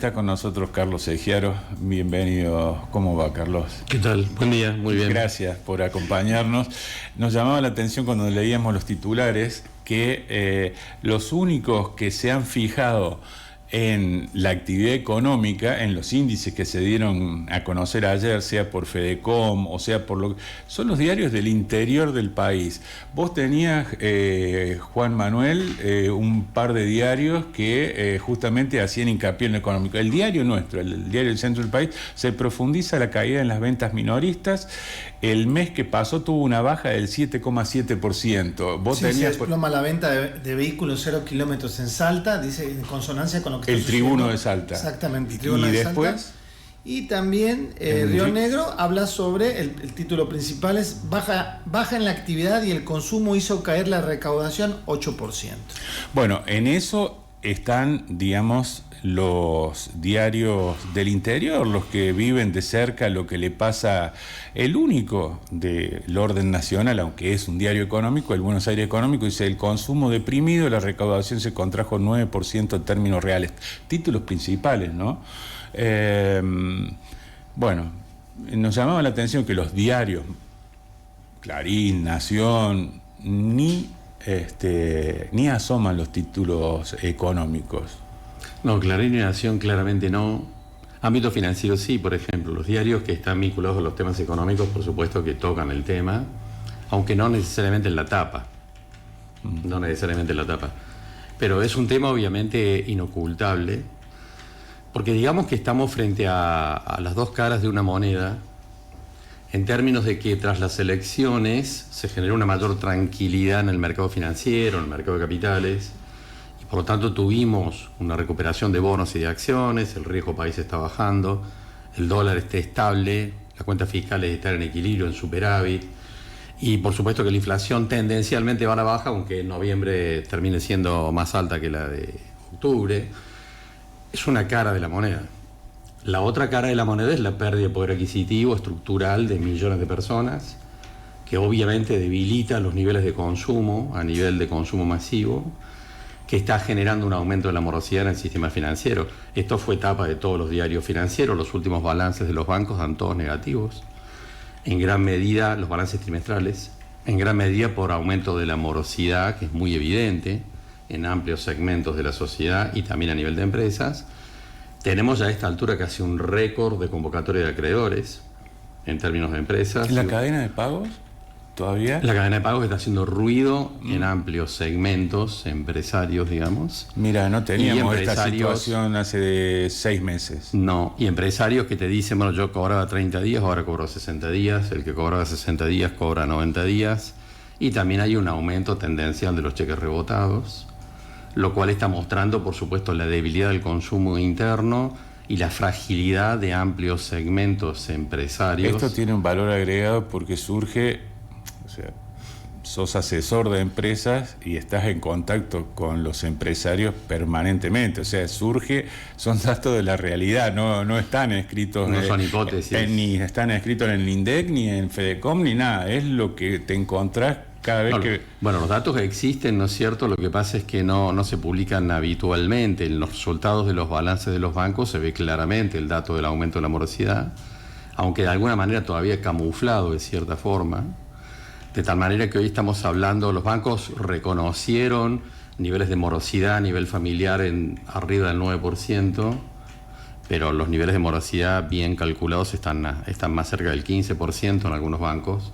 Está con nosotros Carlos Egiaro. Bienvenido. ¿Cómo va, Carlos? ¿Qué tal? Buen día, muy bien. Gracias por acompañarnos. Nos llamaba la atención cuando leíamos los titulares que los únicos que se han fijado en la actividad económica, en los índices que se dieron a conocer ayer, sea por Fedecom o sea por lo... son los diarios del interior del país. Vos tenías, Juan Manuel, un par de diarios que justamente hacían hincapié en lo económico. El diario nuestro, el diario del centro del país, se profundiza la caída en las ventas minoristas. El mes que pasó tuvo una baja del 7,7%. Vos se desploma la venta de vehículos 0 kilómetros en Salta, dice en consonancia con lo que el Tribuno de Salta. Exactamente, el Tribuno de después, Salta. Y también Río Negro habla sobre, el título principal es baja en la actividad y el consumo hizo caer la recaudación 8%. Bueno, en eso están, digamos, los diarios del interior, los que viven de cerca lo que le pasa. El único del orden nacional, aunque es un diario económico, el Buenos Aires Económico, dice: el consumo deprimido, la recaudación se contrajo 9% en términos reales. Títulos principales, ¿no? Bueno, nos llamaba la atención que los diarios Clarín, Nación, ni asoman los títulos económicos. No, Clarín y Nación claramente no. Ámbito financiero sí, por ejemplo. Los diarios que están vinculados a los temas económicos, por supuesto que tocan el tema, aunque no necesariamente en la tapa. No necesariamente en la tapa. Pero es un tema obviamente inocultable, porque digamos que estamos frente a las dos caras de una moneda, en términos de que tras las elecciones se generó una mayor tranquilidad en el mercado financiero, en el mercado de capitales. Por lo tanto, tuvimos una recuperación de bonos y de acciones, el riesgo país está bajando, el dólar está estable, las cuentas fiscales están en equilibrio, en superávit, y por supuesto que la inflación tendencialmente va a la baja, aunque en noviembre termine siendo más alta que la de octubre. Es una cara de la moneda. La otra cara de la moneda es la pérdida de poder adquisitivo estructural de millones de personas, que obviamente debilita los niveles de consumo a nivel de consumo masivo, que está generando un aumento de la morosidad en el sistema financiero. Esto fue etapa de todos los diarios financieros, los últimos balances de los bancos dan todos negativos, en gran medida los balances trimestrales, en gran medida por aumento de la morosidad, que es muy evidente en amplios segmentos de la sociedad y también a nivel de empresas. Tenemos ya a esta altura casi un récord de convocatoria de acreedores en términos de empresas. ¿En la cadena de pagos? ¿Todavía? La cadena de pagos está haciendo ruido en amplios segmentos empresarios, digamos. Mira, no teníamos esta situación hace 6 meses. No, y empresarios que te dicen, bueno, yo cobraba 30 días, ahora cobro 60 días, el que cobraba 60 días cobra 90 días, y también hay un aumento tendencial de los cheques rebotados, lo cual está mostrando, por supuesto, la debilidad del consumo interno y la fragilidad de amplios segmentos empresarios. Esto tiene un valor agregado porque surge... O sea, sos asesor de empresas y estás en contacto con los empresarios permanentemente. O sea, son datos de la realidad, no están escritos... No son hipótesis. Ni están escritos en el INDEC, ni en Fedecom, ni nada. Es lo que te encontrás cada vez que... Bueno, los datos existen, ¿no es cierto? Lo que pasa es que no se publican habitualmente. En los resultados de los balances de los bancos se ve claramente el dato del aumento de la morosidad, aunque de alguna manera todavía camuflado de cierta forma. De tal manera que hoy estamos hablando, los bancos reconocieron niveles de morosidad a nivel familiar en arriba del 9%, pero los niveles de morosidad bien calculados están más cerca del 15% en algunos bancos.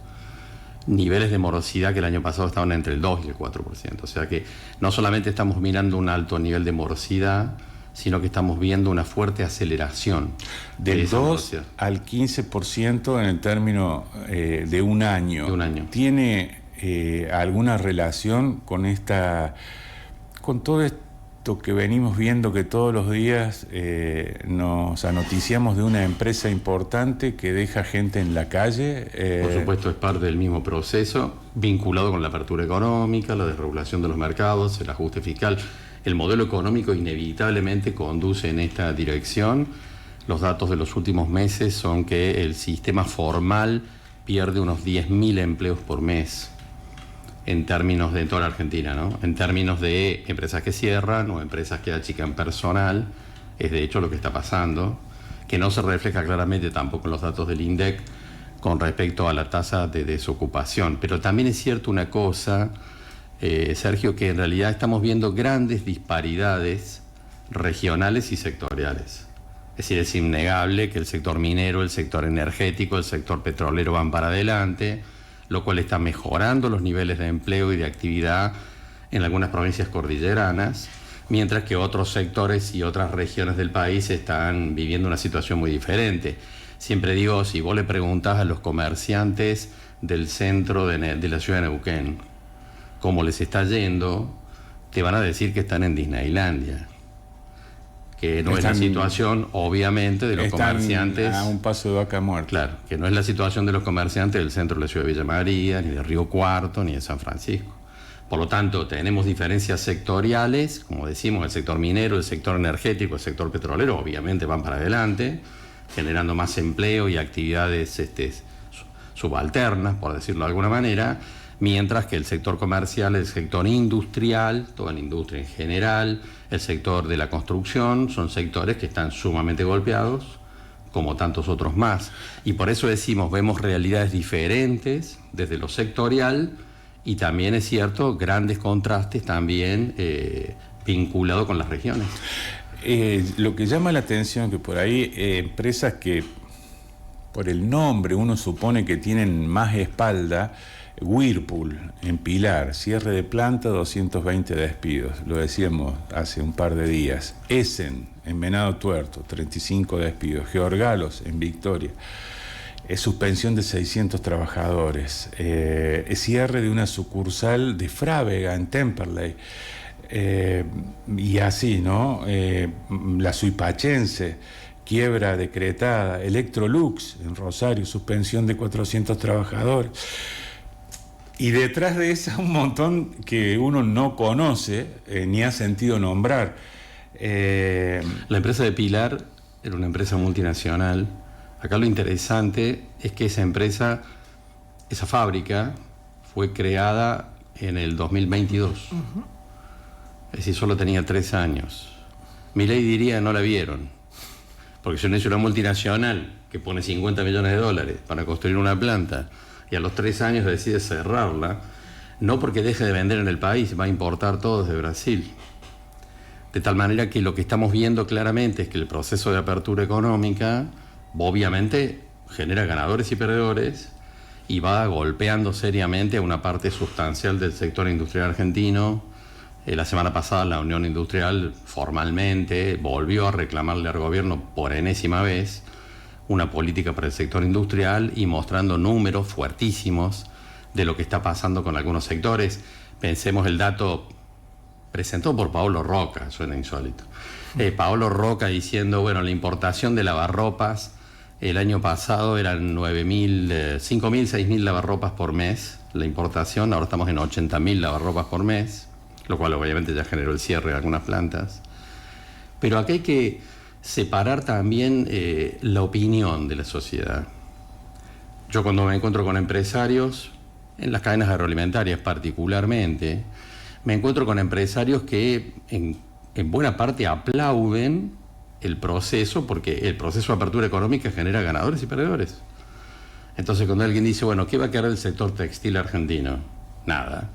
Niveles de morosidad que el año pasado estaban entre el 2 y el 4%. O sea que no solamente estamos mirando un alto nivel de morosidad, sino que estamos viendo una fuerte aceleración. Del 2 al 15% en el término de un año. De un año. ¿Tiene alguna relación con todo esto que venimos viendo, que todos los días nos anoticiamos de una empresa importante que deja gente en la calle? Por supuesto, es parte del mismo proceso, vinculado con la apertura económica, la desregulación de los mercados, el ajuste fiscal. El modelo económico inevitablemente conduce en esta dirección. Los datos de los últimos meses son que el sistema formal pierde unos 10.000 empleos por mes en términos de toda la Argentina, ¿no? En términos de empresas que cierran o empresas que achican personal es de hecho lo que está pasando, que no se refleja claramente tampoco en los datos del INDEC con respecto a la tasa de desocupación. Pero también es cierto una cosa, Sergio, que en realidad estamos viendo grandes disparidades regionales y sectoriales. Es decir, es innegable que el sector minero, el sector energético, el sector petrolero van para adelante, lo cual está mejorando los niveles de empleo y de actividad en algunas provincias cordilleranas, mientras que otros sectores y otras regiones del país están viviendo una situación muy diferente. Siempre digo, si vos le preguntás a los comerciantes del centro de la ciudad de Neuquén cómo les está yendo, te van a decir que están en Disneylandia. Que no es la situación, obviamente, de los comerciantes... a un paso de vaca muerta. Claro, que no es la situación de los comerciantes del centro de la ciudad de Villa María, ni de Río Cuarto, ni de San Francisco. Por lo tanto, tenemos diferencias sectoriales, como decimos, el sector minero, el sector energético, el sector petrolero, obviamente van para adelante, generando más empleo y actividades subalternas, por decirlo de alguna manera, mientras que el sector comercial, el sector industrial, toda la industria en general, el sector de la construcción, son sectores que están sumamente golpeados, como tantos otros más. Y por eso decimos, vemos realidades diferentes desde lo sectorial, y también es cierto, grandes contrastes también vinculados con las regiones. Lo que llama la atención que por ahí empresas que por el nombre uno supone que tienen más espalda, Whirlpool en Pilar, cierre de planta, 220 despidos, lo decíamos hace un par de días. Essen en Venado Tuerto, 35 despidos. Georgalos en Victoria, suspensión de 600 trabajadores. Cierre de una sucursal de Frávega en Temperley. Y así, ¿no? La Suipachense, quiebra decretada. Electrolux en Rosario, suspensión de 400 trabajadores. Y detrás de esa un montón que uno no conoce ni ha sentido nombrar. La empresa de Pilar era una empresa multinacional. Acá lo interesante es que esa empresa, esa fábrica, fue creada en el 2022. Uh-huh. Es decir, solo tenía 3 años. Milei diría no la vieron. Porque si uno es una multinacional que pone $50 millones para construir una planta y a los 3 años decide cerrarla, no porque deje de vender en el país, va a importar todo desde Brasil. De tal manera que lo que estamos viendo claramente es que el proceso de apertura económica obviamente genera ganadores y perdedores y va golpeando seriamente a una parte sustancial del sector industrial argentino. La semana pasada la Unión Industrial formalmente volvió a reclamarle al gobierno por enésima vez una política para el sector industrial y mostrando números fuertísimos de lo que está pasando con algunos sectores. Pensemos el dato presentado por Paolo Roca, suena insólito. Paolo Roca diciendo, bueno, la importación de lavarropas el año pasado eran 5.000, 6.000 lavarropas por mes, la importación, ahora estamos en 80.000 lavarropas por mes, lo cual obviamente ya generó el cierre de algunas plantas. Pero aquí hay que separar también la opinión de la sociedad. Yo cuando me encuentro con empresarios, en las cadenas agroalimentarias particularmente, me encuentro con empresarios que en buena parte aplauden el proceso, porque el proceso de apertura económica genera ganadores y perdedores. Entonces cuando alguien dice, bueno, ¿qué va a quedar del sector textil argentino? Nada.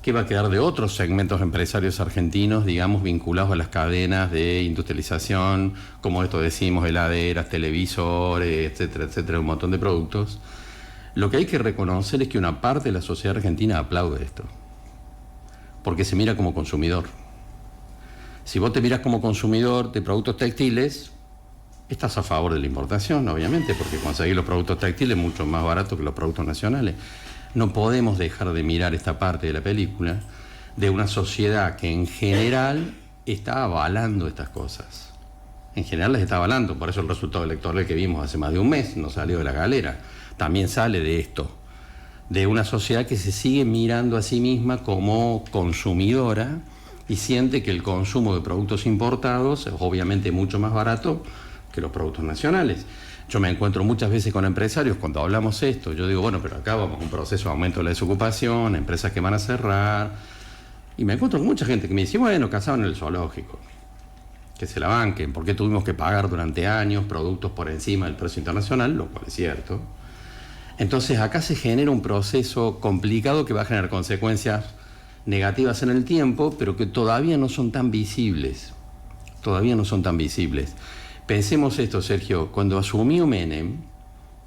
¿Qué va a quedar de otros segmentos empresarios argentinos, digamos, vinculados a las cadenas de industrialización, como esto decimos, heladeras, televisores, etcétera, etcétera, un montón de productos? Lo que hay que reconocer es que una parte de la sociedad argentina aplaude esto, porque se mira como consumidor. Si vos te miras como consumidor de productos textiles, estás a favor de la importación, obviamente, porque conseguir los productos textiles es mucho más barato que los productos nacionales. No podemos dejar de mirar esta parte de la película de una sociedad que en general está avalando estas cosas. En general las está avalando, por eso el resultado electoral que vimos hace más de un mes no salió de la galera. También sale de esto, de una sociedad que se sigue mirando a sí misma como consumidora y siente que el consumo de productos importados es obviamente mucho más barato que los productos nacionales. Yo me encuentro muchas veces con empresarios cuando hablamos esto. Yo digo, bueno, pero acá vamos a un proceso de aumento de la desocupación, empresas que van a cerrar. Y me encuentro con mucha gente que me dice, bueno, casaban en el zoológico. que se la banquen, porque tuvimos que pagar durante años productos por encima del precio internacional, lo cual es cierto. Entonces acá se genera un proceso complicado que va a generar consecuencias negativas en el tiempo, pero que todavía no son tan visibles. Todavía no son tan visibles. Pensemos esto, Sergio, cuando asumió Menem,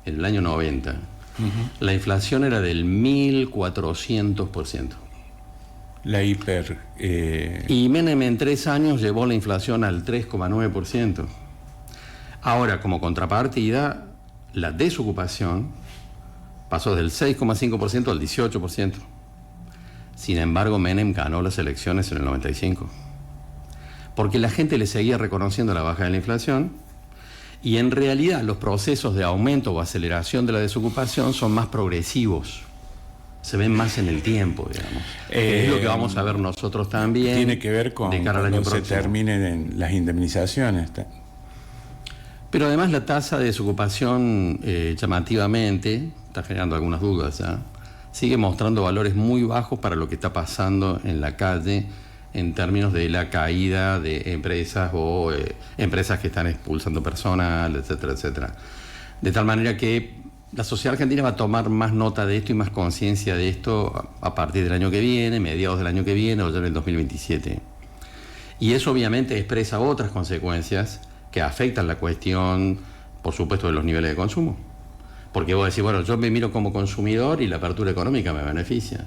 en el año 90, la inflación era del 1.400%. La hiper... Y Menem en 3 años llevó la inflación al 3,9%. Ahora, como contrapartida, la desocupación pasó del 6,5% al 18%. Sin embargo, Menem ganó las elecciones en el 95. Porque la gente le seguía reconociendo la baja de la inflación, y en realidad los procesos de aumento o aceleración de la desocupación son más progresivos. Se ven más en el tiempo, digamos. Es lo que vamos a ver nosotros también. Tiene que ver con de cara al año cuando se próximo. terminen las indemnizaciones. Pero además la tasa de desocupación llamativamente, está generando algunas dudas ya, sigue mostrando valores muy bajos para lo que está pasando en la calle en términos de la caída de empresas o empresas que están expulsando personal, etcétera, etcétera. De tal manera que la sociedad argentina va a tomar más nota de esto y más conciencia de esto a partir del año que viene, mediados del año que viene o ya en el 2027. Y eso obviamente expresa otras consecuencias que afectan la cuestión, por supuesto, de los niveles de consumo. Porque vos decís, bueno, yo me miro como consumidor y la apertura económica me beneficia.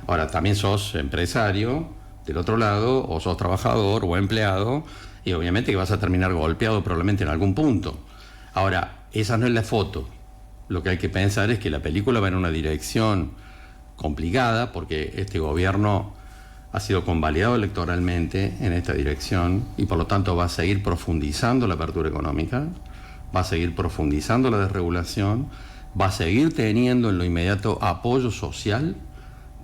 Ahora, también sos empresario del otro lado, o sos trabajador o empleado, y obviamente que vas a terminar golpeado probablemente en algún punto. Ahora, esa no es la foto. Lo que hay que pensar es que la película va en una dirección complicada, porque este gobierno ha sido convalidado electoralmente en esta dirección, y por lo tanto va a seguir profundizando la apertura económica, va a seguir profundizando la desregulación, va a seguir teniendo en lo inmediato apoyo social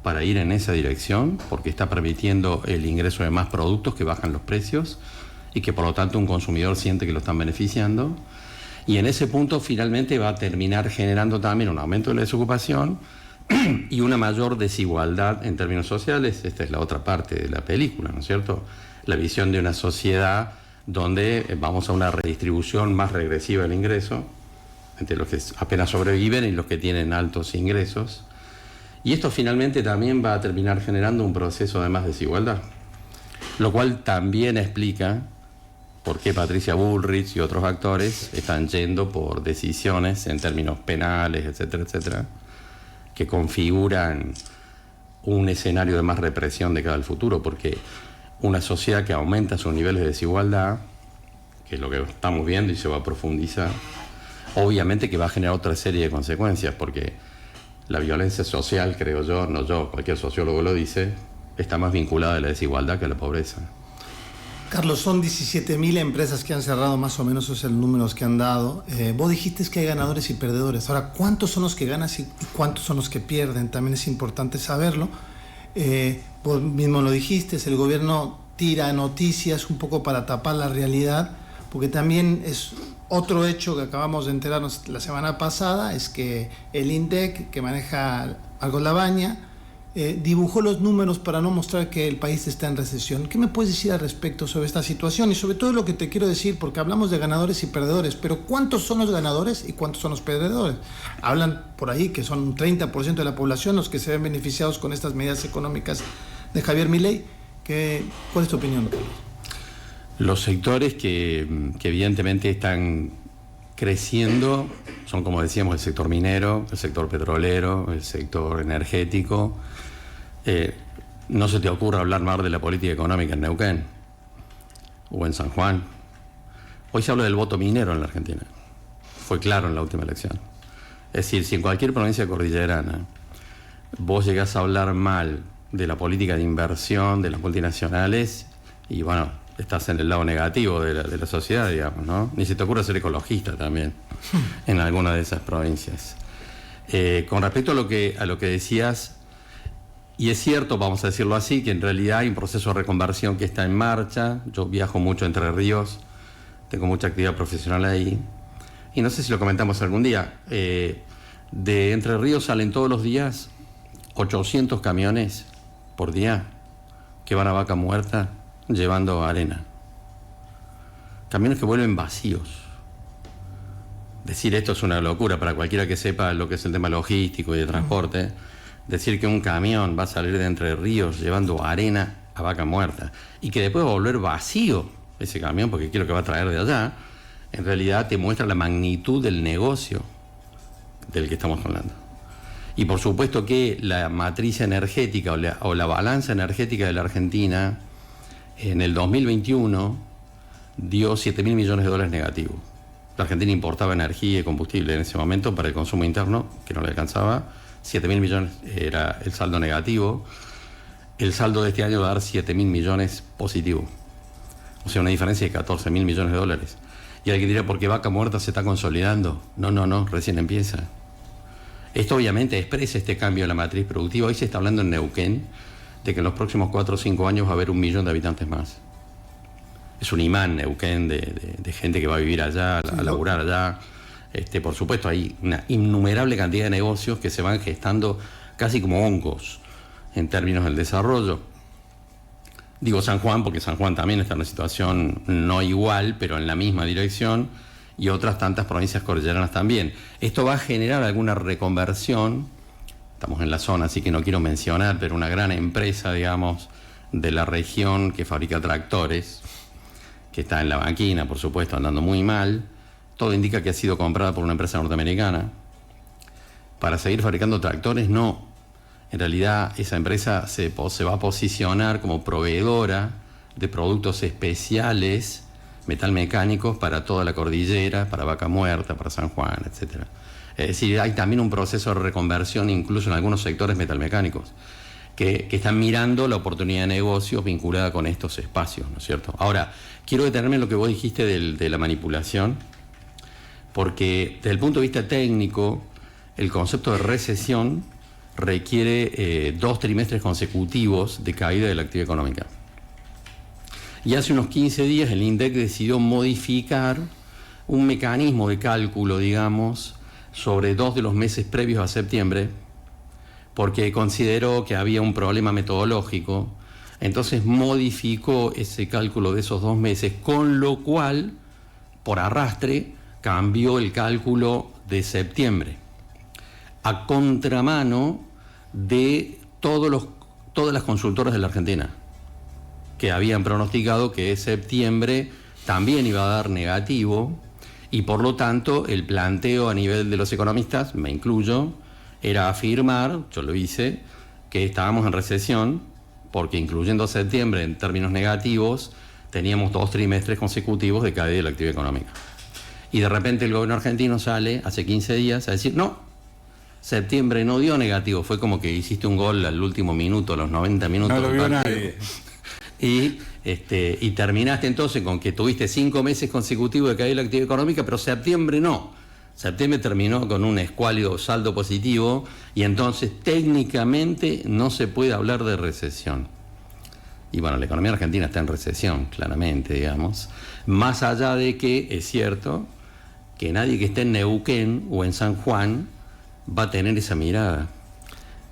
para ir en esa dirección, porque está permitiendo el ingreso de más productos que bajan los precios y que por lo tanto un consumidor siente que lo están beneficiando. Y en ese punto finalmente va a terminar generando también un aumento de la desocupación y una mayor desigualdad en términos sociales. Esta es la otra parte de la película, ¿no es cierto? La visión de una sociedad donde vamos a una redistribución más regresiva del ingreso entre los que apenas sobreviven y los que tienen altos ingresos. Y esto finalmente también va a terminar generando un proceso de más desigualdad, lo cual también explica por qué Patricia Bullrich y otros actores están yendo por decisiones en términos penales, etcétera, etcétera, que configuran un escenario de más represión de cara al futuro, porque una sociedad que aumenta sus niveles de desigualdad, que es lo que estamos viendo y se va a profundizar, obviamente que va a generar otra serie de consecuencias, porque la violencia social, creo yo, no yo, cualquier sociólogo lo dice, está más vinculada a la desigualdad que a la pobreza. Carlos, son 17.000 empresas que han cerrado, más o menos, esos son los números que han dado. Vos dijiste que hay ganadores y perdedores. Ahora, ¿cuántos son los que ganan y cuántos son los que pierden? También es importante saberlo. Vos mismo lo dijiste, el gobierno tira noticias un poco para tapar la realidad, porque también es otro hecho que acabamos de enterarnos la semana pasada, es que el INDEC, que maneja Algo Labaña, dibujó los números para no mostrar que el país está en recesión. ¿Qué me puedes decir al respecto sobre esta situación? Y sobre todo lo que te quiero decir, porque hablamos de ganadores y perdedores, pero ¿cuántos son los ganadores y cuántos son los perdedores? Hablan por ahí que son un 30% de la población los que se ven beneficiados con estas medidas económicas de Javier Milei. ¿Cuál es tu opinión, Carlos? Los sectores que evidentemente están creciendo son, como decíamos, el sector minero, el sector petrolero, el sector energético. No se te ocurra hablar más de la política económica en Neuquén o en San Juan. Hoy se habla del voto minero en la Argentina. Fue claro en la última elección. Es decir, si en cualquier provincia cordillerana vos llegás a hablar mal de la política de inversión de las multinacionales, y bueno, estás en el lado negativo de la sociedad, digamos, ¿no? Ni se te ocurre ser ecologista también en alguna de esas provincias. Con respecto a lo que decías, y es cierto, vamos a decirlo así, que en realidad hay un proceso de reconversión que está en marcha. Yo viajo mucho a Entre Ríos, tengo mucha actividad profesional ahí, y no sé si lo comentamos algún día, de Entre Ríos salen todos los días 800 camiones por día que van a Vaca Muerta llevando arena. camiones que vuelven vacíos. Decir esto es una locura para cualquiera que sepa lo que es el tema logístico y de transporte. Decir que un camión va a salir de Entre Ríos llevando arena a Vaca Muerta y que después va a volver vacío ese camión porque quiero que va a traer de allá, en realidad te muestra la magnitud del negocio del que estamos hablando. Y por supuesto que la matriz energética o la balanza energética de la Argentina en el 2021 dio 7.000 millones de dólares negativos. La Argentina importaba energía y combustible en ese momento para el consumo interno, que no le alcanzaba. 7.000 millones era el saldo negativo. El saldo de este año va a dar 7.000 millones positivo. O sea, una diferencia de 14.000 millones de dólares. Y alguien dirá, ¿por qué Vaca Muerta se está consolidando? No, recién empieza. Esto obviamente expresa este cambio en la matriz productiva. Hoy se está hablando en Neuquén de que en los próximos 4 o 5 años va a haber 1 millón de habitantes más. Es un imán Neuquén de gente que va a vivir allá, a laburar allá. Por supuesto, hay una innumerable cantidad de negocios que se van gestando casi como hongos en términos del desarrollo. Digo San Juan porque San Juan también está en una situación no igual, pero en la misma dirección, y otras tantas provincias cordilleranas también. Esto va a generar alguna reconversión. Estamos en la zona, así que no quiero mencionar, pero una gran empresa, digamos, de la región que fabrica tractores, que está en la banquina, por supuesto, andando muy mal. Todo indica que ha sido comprada por una empresa norteamericana. Para seguir fabricando tractores, no. En realidad, esa empresa se va a posicionar como proveedora de productos especiales, metalmecánicos, para toda la cordillera, para Vaca Muerta, para San Juan, etc. Es decir, hay también un proceso de reconversión, incluso en algunos sectores metalmecánicos, que están mirando la oportunidad de negocios vinculada con estos espacios, ¿no es cierto? Ahora, quiero detenerme en lo que vos dijiste de la manipulación, porque desde el punto de vista técnico, el concepto de recesión requiere 2 trimestres consecutivos de caída de la actividad económica. Y hace unos 15 días el INDEC decidió modificar un mecanismo de cálculo, digamos, sobre 2 de los meses previos a septiembre, porque consideró que había un problema metodológico. Entonces modificó ese cálculo de esos 2 meses, con lo cual, por arrastre, cambió el cálculo de septiembre, a contramano de todas las consultoras de la Argentina, que habían pronosticado que septiembre también iba a dar negativo, y por lo tanto el planteo a nivel de los economistas, me incluyo, era afirmar, yo lo hice, que estábamos en recesión, porque incluyendo septiembre en términos negativos, teníamos 2 trimestres consecutivos de caída de la actividad económica. Y de repente el gobierno argentino sale hace 15 días a decir, no, septiembre no dio negativo, fue como que hiciste un gol al último minuto, a los 90 minutos. No lo vio nadie. Y terminaste entonces con que tuviste 5 meses consecutivos de caída de la actividad económica, pero septiembre no. Septiembre terminó con un escuálido saldo positivo y entonces técnicamente no se puede hablar de recesión. Y bueno, la economía argentina está en recesión, claramente, digamos. Más allá de que es cierto que nadie que esté en Neuquén o en San Juan va a tener esa mirada.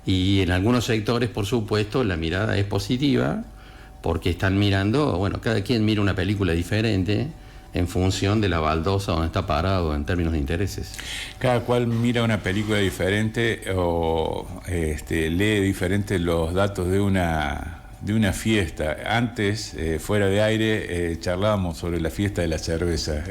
Y en algunos sectores, por supuesto, la mirada es positiva, porque están mirando, bueno, cada quien mira una película diferente en función de la baldosa donde está parado en términos de intereses. Cada cual mira una película diferente o lee diferente los datos de una fiesta. Antes, fuera de aire, charlábamos sobre la fiesta de la cerveza.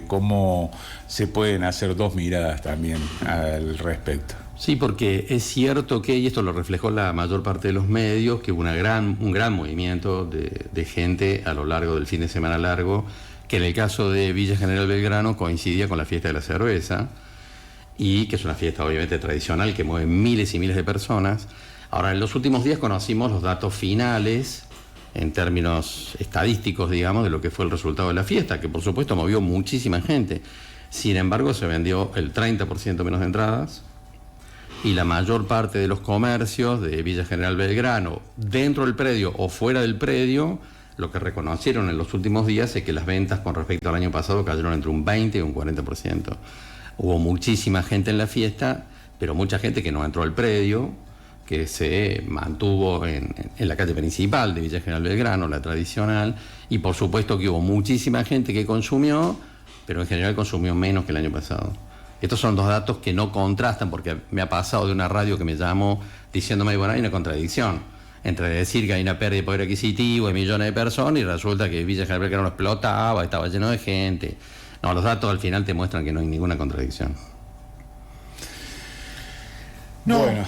¿Cómo se pueden hacer 2 miradas también al respecto? Sí, porque es cierto que, y esto lo reflejó la mayor parte de los medios, que hubo un gran movimiento de gente a lo largo del fin de semana largo, que en el caso de Villa General Belgrano coincidía con la fiesta de la cerveza, y que es una fiesta obviamente tradicional que mueve miles y miles de personas. Ahora, en los últimos días conocimos los datos finales, en términos estadísticos, digamos, de lo que fue el resultado de la fiesta, que por supuesto movió muchísima gente. Sin embargo, se vendió el 30% menos de entradas, y la mayor parte de los comercios de Villa General Belgrano, dentro del predio o fuera del predio, lo que reconocieron en los últimos días es que las ventas con respecto al año pasado cayeron entre un 20 y un 40%. Hubo muchísima gente en la fiesta, pero mucha gente que no entró al predio, que se mantuvo en la calle principal de Villa General Belgrano, la tradicional, y por supuesto que hubo muchísima gente que consumió, pero en general consumió menos que el año pasado. Estos son dos datos que no contrastan, porque me ha pasado de una radio que me llamó diciéndome, bueno, hay una contradicción entre decir que hay una pérdida de poder adquisitivo de millones de personas y resulta que Villa General Belgrano explotaba, estaba lleno de gente. No, los datos al final te muestran que no hay ninguna contradicción. No, bueno.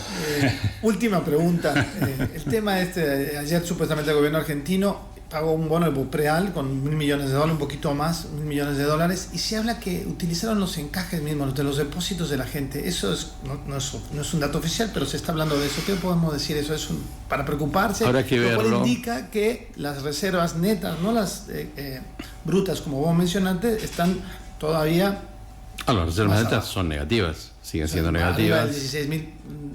Última pregunta. El tema ayer supuestamente el gobierno argentino pagó un bono de Bopreal con $1.000 millones, un poquito más, $1.000 millones, y se habla que utilizaron los encajes mismos, de los depósitos de la gente. Eso no es un dato oficial, pero se está hablando de eso. ¿Qué podemos decir? Eso es para preocuparse. Habrá que verlo. Lo cual indica que las reservas netas, no las brutas, como vos mencionaste, están todavía... las reservas netas son negativas, siguen siendo negativas. 16.000.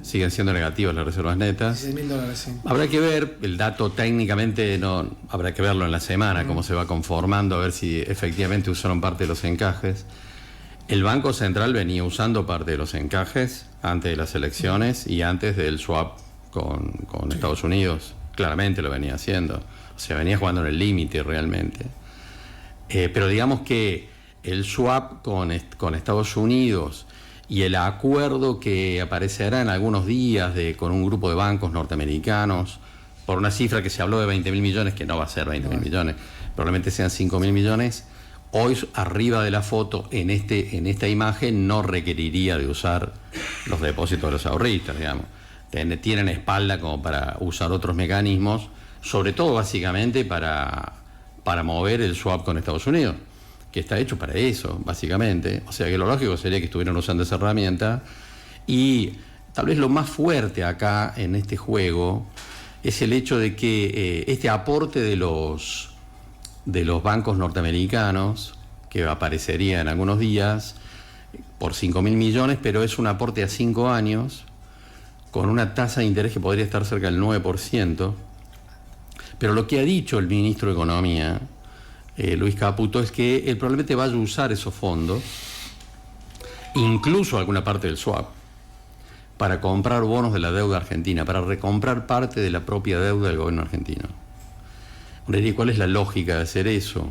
Siguen siendo negativas las reservas netas. $16.000, sí. Habrá que ver, el dato técnicamente no, habrá que verlo en la semana, cómo se va conformando, a ver si efectivamente usaron parte de los encajes. El Banco Central venía usando parte de los encajes antes de las elecciones y antes del swap con Estados Unidos. Claramente lo venía haciendo. O sea, venía jugando en el límite realmente. Pero digamos que el swap con Estados Unidos y el acuerdo que aparecerá en algunos días con un grupo de bancos norteamericanos por una cifra que se habló de 20.000 millones, que no va a ser 20.000 millones, probablemente sean 5.000 millones, hoy arriba de la foto, en esta imagen, no requeriría de usar los depósitos de los ahorristas, digamos. Tienen espalda como para usar otros mecanismos, sobre todo básicamente para mover el swap con Estados Unidos, que está hecho para eso, básicamente. O sea que lo lógico sería que estuvieran usando esa herramienta. Y tal vez lo más fuerte acá en este juego es el hecho de que este aporte de los bancos norteamericanos, que aparecería en algunos días, por 5.000 millones, pero es un aporte a 5 años, con una tasa de interés que podría estar cerca del 9%. Pero lo que ha dicho el ministro de Economía, Luis Caputo, es que él probablemente vaya a usar esos fondos, incluso alguna parte del swap, para comprar bonos de la deuda argentina, para recomprar parte de la propia deuda del gobierno argentino. ¿Cuál es la lógica de hacer eso?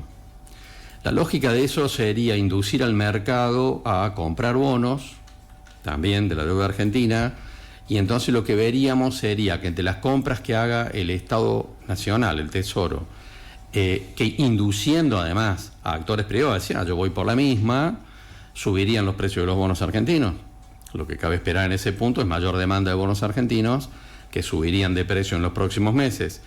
La lógica de eso sería inducir al mercado a comprar bonos, también de la deuda argentina, y entonces lo que veríamos sería que entre las compras que haga el Estado Nacional, el Tesoro, que induciendo además a actores privados, decían, yo voy por la misma, subirían los precios de los bonos argentinos. Lo que cabe esperar en ese punto es mayor demanda de bonos argentinos, que subirían de precio en los próximos meses.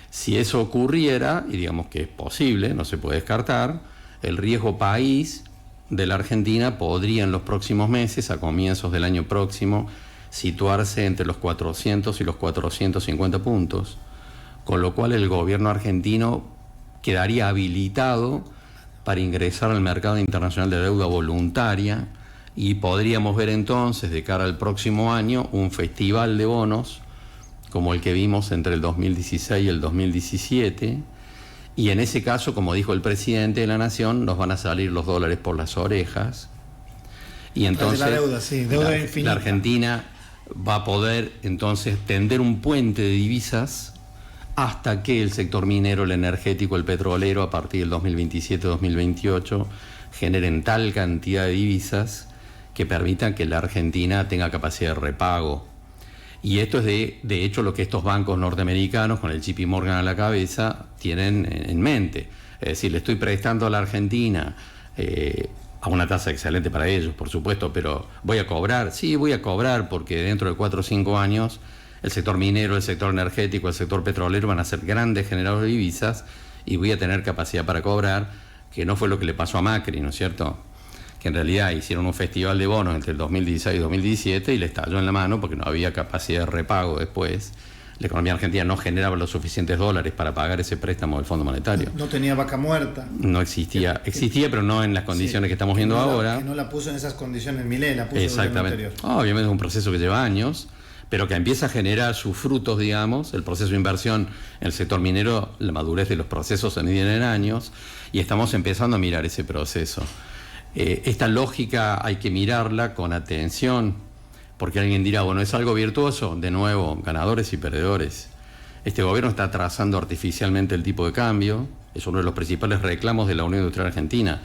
Si eso ocurriera, y digamos que es posible, no se puede descartar, el riesgo país de la Argentina podría en los próximos meses, a comienzos del año próximo, situarse entre los 400 y los 450 puntos, con lo cual el gobierno argentino quedaría habilitado para ingresar al mercado internacional de deuda voluntaria y podríamos ver entonces de cara al próximo año un festival de bonos como el que vimos entre el 2016 y el 2017, y en ese caso, como dijo el presidente de la Nación, nos van a salir los dólares por las orejas y entonces la deuda, sí, deuda infinita. La Argentina va a poder entonces tender un puente de divisas hasta que el sector minero, el energético, el petrolero, a partir del 2027-2028, generen tal cantidad de divisas que permitan que la Argentina tenga capacidad de repago. Y esto es de hecho lo que estos bancos norteamericanos, con el JP Morgan a la cabeza, tienen en mente. Es decir, le estoy prestando a la Argentina a una tasa excelente para ellos, por supuesto, pero ¿voy a cobrar? Sí, voy a cobrar, porque dentro de 4 o 5 años el sector minero, el sector energético, el sector petrolero van a ser grandes generadores de divisas y voy a tener capacidad para cobrar, que no fue lo que le pasó a Macri, ¿no es cierto? Que en realidad hicieron un festival de bonos entre el 2016 y 2017 y le estalló en la mano porque no había capacidad de repago después. La economía argentina no generaba los suficientes dólares para pagar ese préstamo del Fondo Monetario. No tenía vaca muerta. No existía. Existía, pero no en las condiciones que estamos viendo ahora. Que no la puso en esas condiciones Milei, la puso exactamente. El anterior. Obviamente es un proceso que lleva años, pero que empieza a generar sus frutos, digamos. El proceso de inversión en el sector minero, la madurez de los procesos se miden en años, y estamos empezando a mirar ese proceso. Esta lógica hay que mirarla con atención, Porque alguien dirá, bueno, ¿es algo virtuoso? De nuevo, ganadores y perdedores. Este gobierno está trazando artificialmente el tipo de cambio. Es uno de los principales reclamos de la Unión Industrial Argentina,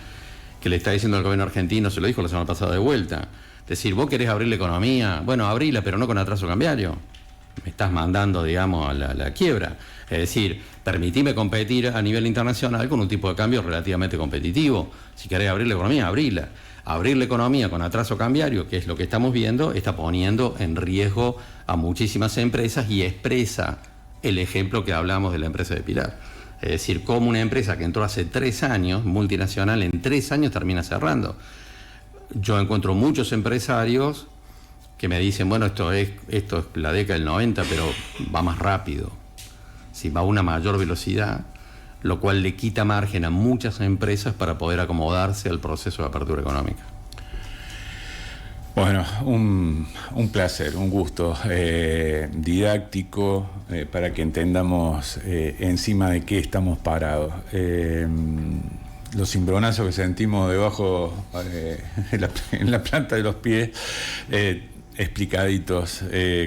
que le está diciendo al gobierno argentino, se lo dijo la semana pasada de vuelta. Decir, vos querés abrir la economía, bueno, abrila, pero no con atraso cambiario. Me estás mandando, digamos, a la quiebra. Es decir, permitime competir a nivel internacional con un tipo de cambio relativamente competitivo. Si querés abrir la economía, abrila. Abrir la economía con atraso cambiario, que es lo que estamos viendo, está poniendo en riesgo a muchísimas empresas y expresa el ejemplo que hablamos de la empresa de Pilar. Es decir, como una empresa que entró hace 3 años, multinacional, en 3 años termina cerrando. Yo encuentro muchos empresarios que me dicen, bueno, esto es la década del 90, pero va más rápido. Si va a una mayor velocidad, lo cual le quita margen a muchas empresas para poder acomodarse al proceso de apertura económica. Bueno, un placer, un gusto didáctico para que entendamos encima de qué estamos parados. Los cimbronazos que sentimos debajo en la planta de los pies, explicaditos.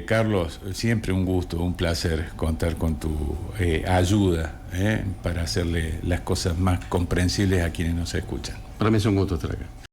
Carlos, siempre un gusto, un placer contar con tu ayuda para hacerle las cosas más comprensibles a quienes nos escuchan. Para mí es un gusto estar acá.